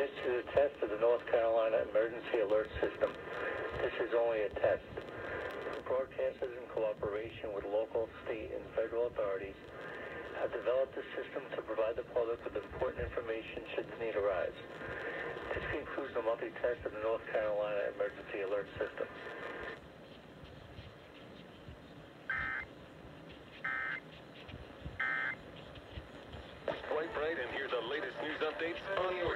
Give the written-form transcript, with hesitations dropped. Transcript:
This is a test of the North Carolina Emergency Alert System. This is only a test. Broadcasters, in cooperation with local, state, and federal authorities, have developed a system to provide the public with important information should the need arise. This concludes the monthly test of the North Carolina Emergency Alert System. Swipe right and hear the latest news updates on your